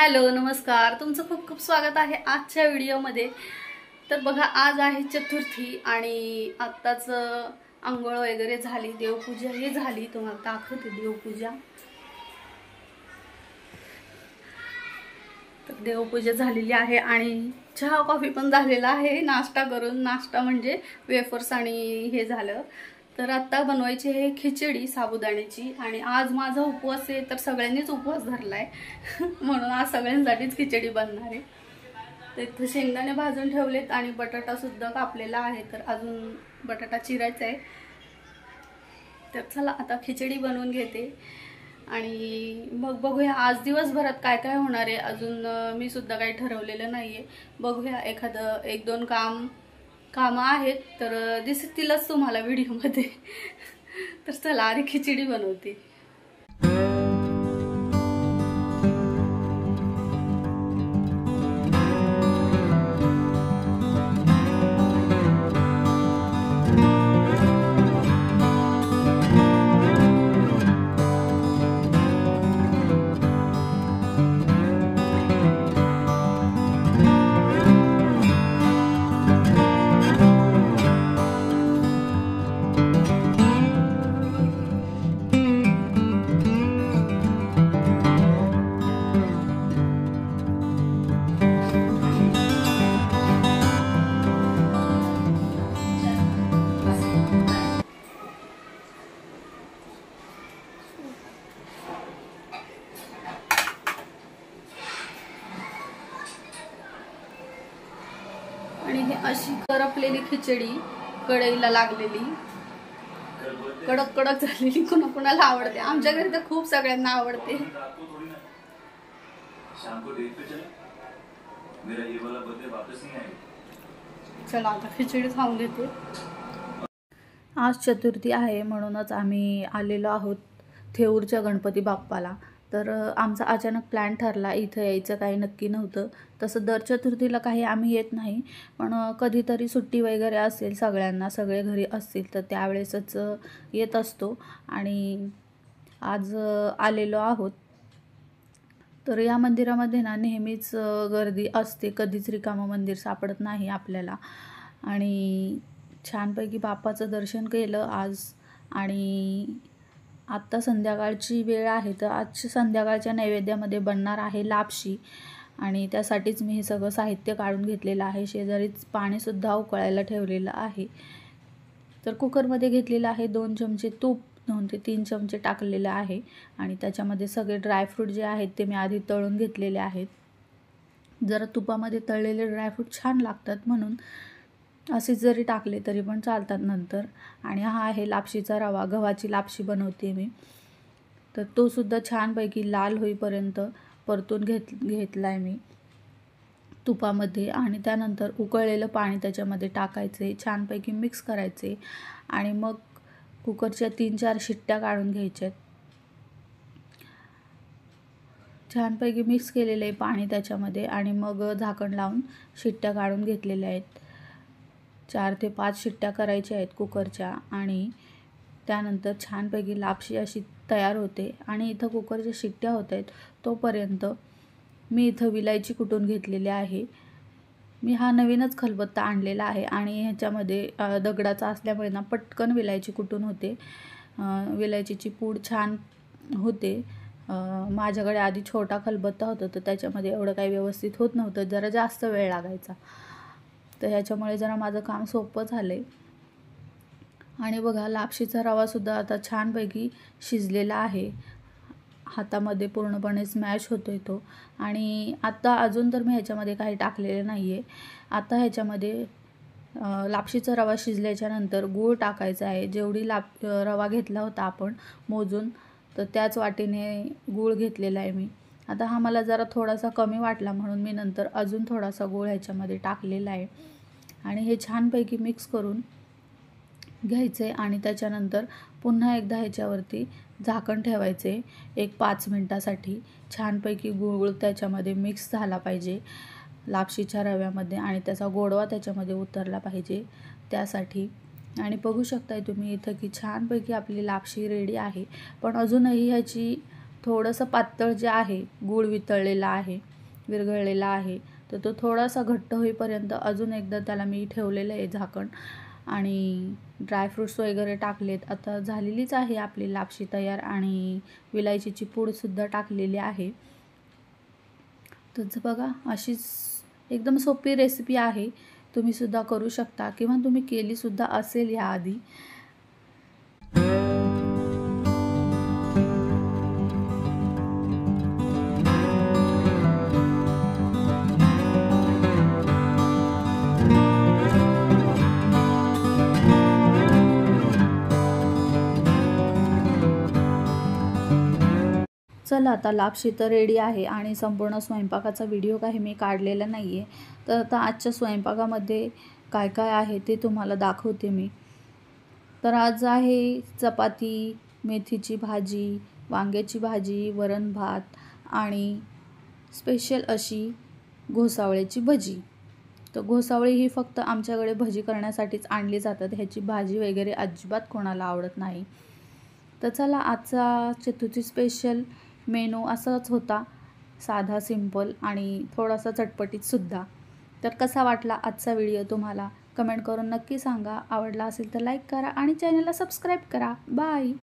Hello नमस्कार, तुमचं खूप खूप स्वागत आहे आजच्या व्हिडिओमध्ये। तर बघा, आज आहे चतुर्थी आणि आत्ताच अंघोळ वगैरे झाली, देवपूजा ही झाली। तुम्हाला दाखवते देवपूजा। तर देवपूजा झालेली आहे आणि चहा कॉफी पण झालेला आहे। नाश्ता करून, नाश्ता म्हणजे वेफर्स आणि हे झालं। तर आता बनवायची आहे खिचडी साबुदाण्याची आणि आज माझा उपवास आहे, तर सगळ्यांनीच उपवास धरलाय म्हणून आज सगळ्यांसाठीच खिचडी बनणार आहे। तर इथे शेंगदाणे भाजून ठेवलेत आणि बटाटा सुद्धा कापलेला आहे, तर अजून बटाटा चिरायचा आहे। तर चला आता खिचडी बनवून घेते आणि मग बघूया आज दिवसभरात काय काय होणार आहे। अजून मी सुद्धा काही ठरवलेलं नाहीये, बघूया एखादं एक दोन कामं आहेत तर दिसतीलच तुम्हाला व्हिडिओमध्ये। तर चला आधी खिचडी बनवते। आणि हे अशी करपलेली खिचडी कढईला लागलेली, कडक कडक झालेली, कुणाला आवडते। आमच्या घरी तर खूप सगळ्यांना आवडते। चला आता खिचडी खाऊन घेते। आज चतुर्थी आहे म्हणूनच आम्ही आलेलो आहोत थेऊरच्या गणपती बाप्पाला। तर आमचा अचानक प्लॅन ठरला, इथं यायचं काही नक्की नव्हतं। तसं दर चतुर्थीला काही आम्ही येत नाही, पण कधीतरी सुट्टी वगैरे असेल सगळ्यांना, सगळे घरी असतील तर त्यावेळेसच येत असतो आणि आज आलेलो आहोत। तर या मंदिरामध्ये ना नेहमीच गर्दी असते, कधीच रिकामं मंदिर सापडत नाही आपल्याला। आणि छानपैकी बाप्पाचं दर्शन केलं आज आणि आत्ता संध्याकाळची वेळ आहे, तर आजच्या संध्याकाळच्या नैवेद्यामध्ये बनणार आहे लापशी आणि त्यासाठीच मी हे सगळं साहित्य काढून घेतलेलं आहे। शेजारीच पाणीसुद्धा उकळायला ठेवलेलं आहे। तर कुकरमध्ये घेतलेलं आहे 2 चमचे तूप, 2 ते 3 चमचे टाकलेले आहे आणि त्याच्यामध्ये सगळे ड्रायफ्रूट जे आहेत ते मी आधी तळून घेतलेले आहेत। जरा तुपामध्ये तळलेले ड्रायफ्रूट छान लागतात म्हणून असेच जरी टाकले तरी पण चालतात नंतर। आणि हा आहे लापशीचा रवा, गव्हाची लापशी बनवते मी। तर तो सुद्धा छानपैकी लाल होईपर्यंत परतून घेतला आहे मी तुपामध्ये आणि त्यानंतर उकळलेलं पाणी त्याच्यामध्ये टाकायचे, छानपैकी मिक्स करायचे आणि मग कुकरच्या 3-4 शिट्ट्या काढून घ्यायच्या। छानपैकी मिक्स केलेलं आहे पाणी त्याच्यामध्ये आणि मग झाकण लावून शिट्ट्या काढून घेतलेल्या आहेत। 4 ते 5 शिट्ट्या करायच्या आहेत कुकरच्या आणि त्यानंतर छानपैकी लापशी अशी तयार होते। आणि इथं कुकरच्या शिट्ट्या होत आहेत तोपर्यंत मी इथं विलायची कुटून घेतलेली आहे। मी हा नवीनच खलबत्ता आणलेला आहे आणि ह्याच्यामध्ये दगडाचा असल्यामुळे ना पटकन विलायची कुटून होते। विलायचीची पूड छान होते। माझ्याकडे आधी छोटा खलबत्ता होता तर त्याच्यामध्ये एवढं काही व्यवस्थित होत नव्हतं, जरा जास्त वेळ लागायचा। तर ह्याच्यामुळे जरा माझं काम सोपं झालं आहे। आणि बघा लापशीचा रवासुद्धा आता छानपैकी शिजलेला आहे, हातामध्ये पूर्णपणे स्मॅश होतो आहे तो। आणि आता अजून तर मी ह्याच्यामध्ये काही टाकलेलं नाही आहे। आता ह्याच्यामध्ये लापशीचा रवा शिजल्याच्या नंतर गूळ टाकायचा आहे। जेवढी रवा घेतला होता आपण मोजून, तर त्याच वाटीने गूळ घेतलेला आहे मी। आता हा मला जरा थोडासा कमी वाटला म्हणून मी नंतर अजून थोडासा गूळ ह्याच्यामध्ये टाकलेला आहे आणि हे छानपैकी मिक्स करून घ्यायचे आणि त्याच्यानंतर पुन्हा एकदा ह्याच्यावरती झाकण ठेवायचे 1-5 मिनटासाठी। छानपैकी गूळ त्याच्यामध्ये मिक्स झाला पाहिजे लापशीच्या रव्यामध्ये आणि त्याचा गोडवा त्याच्यामध्ये उतरला पाहिजे त्यासाठी। आणि बघू शकताय तुम्ही इथं की छानपैकी आपली लापशी रेडी आहे, पण अजूनही ह्याची थोडंसं पातळ जे आहे गूळ वितळलेला आहे विरघळलेला आहे. तर तो थोडासा घट्ट होईपर्यंत अजून एकदा त्याला मी ठेवलेलं आहे झाकण आणि ड्रायफ्रूट्स वगैरे टाकलेत. आता झालेलीच आहे आपली लापशी तयार आणि विलायचीची पूडसुद्धा टाकलेली आहे. तर बघा अशीच एकदम सोपी रेसिपी आहे. तुम्हीसुद्धा करू शकता किंवा तुम्ही केलीसुद्धा असेल याआधी. चला आता लापशी तर रेडी आहे आणि संपूर्ण स्वयंपाकाचा व्हिडिओ काही मी काढलेला नाही आहे. तर आता आजच्या स्वयंपाकामध्ये काय काय आहे ते तुम्हाला दाखवते मी. तर आज आहे चपाती, मेथीची भाजी, वांग्याची भाजी, वरण भात आणि स्पेशल अशी घोसावळ्याची भजी. तर घोसावळी ही फक्त आमच्याकडे भजी करण्यासाठीच आणली जातात. ह्याची भाजी वगैरे अजिबात कोणाला आवडत नाही. तर चला आजचा चतुर्थी स्पेशल मेनू असाच होता, साधा सिंपल आणि थोडासा चटपटीतसुद्धा. तर कसा वाटला आजचा व्हिडिओ तुम्हाला कमेंट करून नक्की सांगा. आवडला असेल तर लाईक करा आणि चॅनलला सबस्क्राईब करा. बाय.